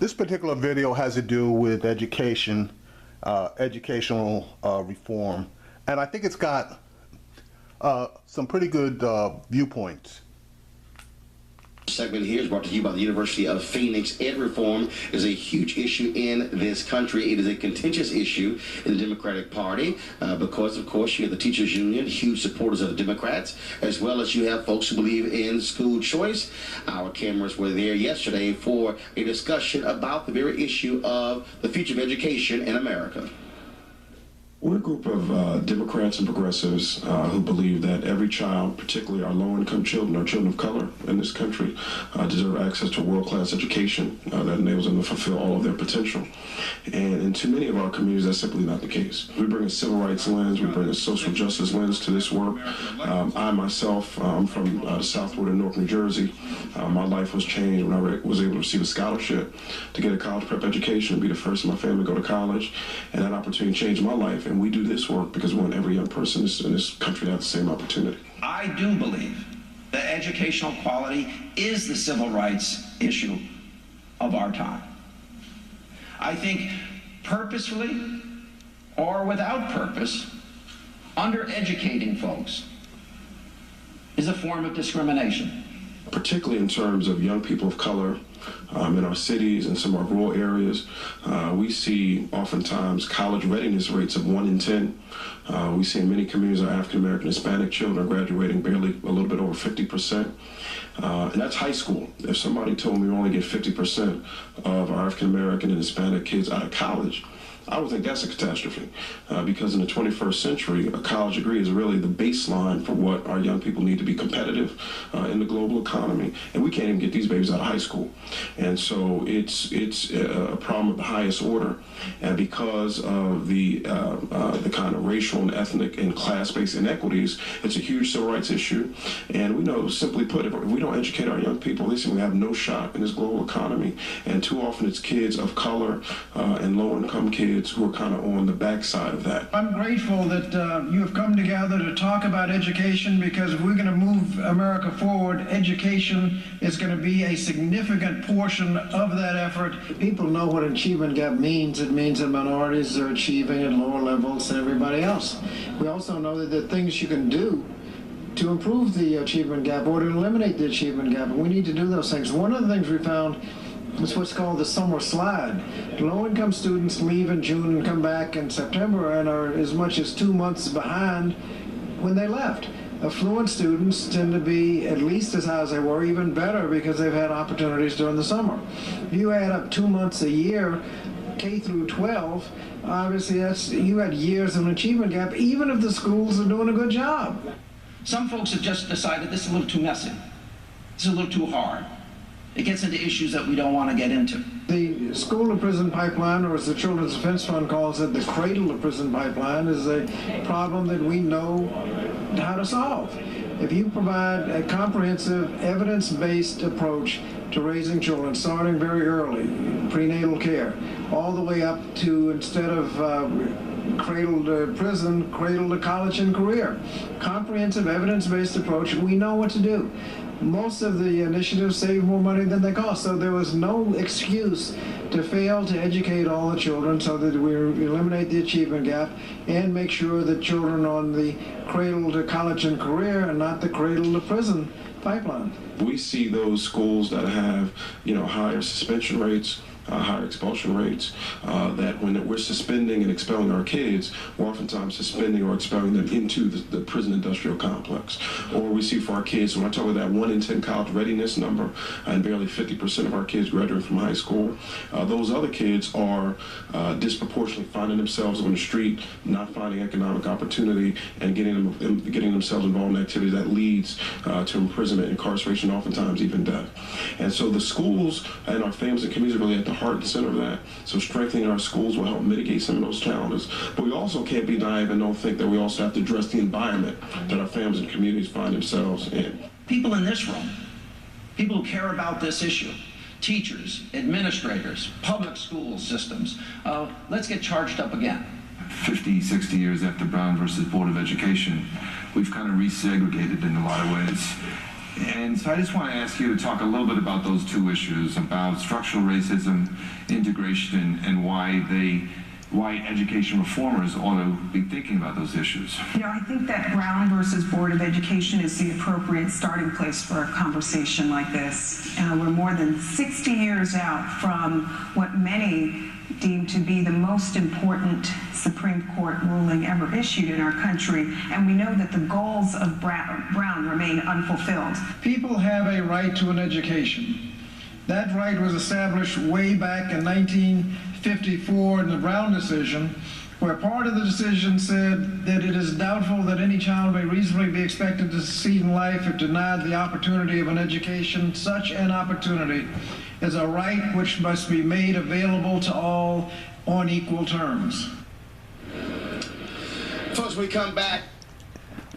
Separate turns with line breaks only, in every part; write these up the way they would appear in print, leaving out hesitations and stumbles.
This particular video has to do with education, educational reform, and I think it's got some pretty good viewpoints.
Segment here is brought to you by the University of Phoenix. Ed reform is a huge issue in this country. It is a contentious issue in the Democratic Party because, of course, you have the teachers union, huge supporters of the Democrats, as well as you have folks who believe in school choice. Our cameras were there yesterday for a discussion about the very issue of the future of education in America.
We're a group of Democrats and progressives who believe that every child, particularly our low-income children, our children of color in this country, deserve access to a world-class education that enables them to fulfill all of their potential. And in too many of our communities, that's simply not the case. We bring a civil rights lens, we bring a social justice lens to this work. I myself, I'm from the Southward in Newark, New Jersey. My life was changed when I was able to receive a scholarship to get a college prep education and be the first in my family to go to college. And that opportunity changed my life. And we do this work because we want every young person in this country to have the same opportunity.
I do believe that educational quality is the civil rights issue of our time. I think purposefully or without purpose, undereducating folks is a form of discrimination.
Particularly in terms of young people of color in our cities and some of our rural areas, we see oftentimes college readiness rates of 1 in 10. We see in many communities our African American Hispanic children are graduating barely a little bit over 50%. And that's high school. If somebody told me we only get 50% of our African American and Hispanic kids out of college, I would think that's a catastrophe because in the 21st century, a college degree is really the baseline for what our young people need to be competitive in the global economy. And we can't even get these babies out of high school. And so it's a problem of the highest order. And because of the kind of racial and ethnic and class-based inequities, it's a huge civil rights issue. And we know, simply put, if we don't educate our young people, they simply have no shot in this global economy. And too often it's kids of color and low-income kids who are kind of on the backside of that.
I'm grateful that you have come together to talk about education, because if we're going to move America forward, education is going to be a significant portion of that effort. People know what achievement gap means. It means that minorities are achieving at lower levels than everybody else. We also know that there are things you can do to improve the achievement gap or to eliminate the achievement gap, and we need to do those things. One of the things we found is what's called the summer slide. Low-income students leave in June and come back in September and are as much as 2 months behind when they left. Affluent students tend to be at least as high as they were, even better, because they've had opportunities during the summer. If you add up 2 months a year, K through 12, obviously you had years of an achievement gap, even if the schools are doing a good job.
Some folks have just decided this is a little too messy. This is a little too hard. It gets into issues that we don't want to get into.
The school to prison pipeline, or as the Children's Defense Fund calls it, the cradle to prison pipeline, is a problem that we know how to solve. If you provide a comprehensive, evidence-based approach to raising children, starting very early, prenatal care, all the way up to, instead of cradle to prison, cradle to college and career. Comprehensive, evidence-based approach, we know what to do. Most of the initiatives save more money than they cost, so there was no excuse to fail to educate all the children so that we eliminate the achievement gap and make sure that children on the cradle to college and career and not the cradle to prison pipeline.
We see those schools that have, higher suspension rates, higher expulsion rates, that when we're suspending and expelling our kids, we're oftentimes suspending or expelling them into the prison industrial complex. Or we see for our kids, when I talk about that 1 in 10 college readiness number, and barely 50% of our kids graduate from high school, those other kids are disproportionately finding themselves on the street, not finding economic opportunity, and getting themselves involved in activities that leads to imprisonment, incarceration, oftentimes even death. And so the schools and our families and communities are really at the heart and center of that. So strengthening our schools will help mitigate some of those challenges. But we also can't be naive and don't think that we also have to address the environment that our families and communities find themselves in.
People in this room, people who care about this issue, teachers, administrators, public school systems, let's get charged up again.
50, 60 years after Brown versus Board of Education, we've kind of resegregated in a lot of ways. And so I just want to ask you to talk a little bit about those two issues, about structural racism, integration, and why education reformers ought to be thinking about those issues.
You know, I think that Brown versus Board of Education is the appropriate starting place for a conversation like this. We're more than 60 years out from what many deem to be the most important Supreme Court ruling ever issued in our country, and we know that the goals of Brown remain unfulfilled.
People have a right to an education. That right was established way back in 1954 in the Brown decision, where part of the decision said that it is doubtful that any child may reasonably be expected to succeed in life if denied the opportunity of an education. Such an opportunity is a right which must be made available to all on equal terms.
Folks, we come back.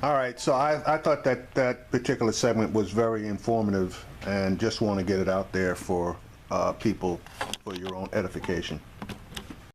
All right, so I thought that particular segment was very informative, and just want to get it out there for people for your own edification.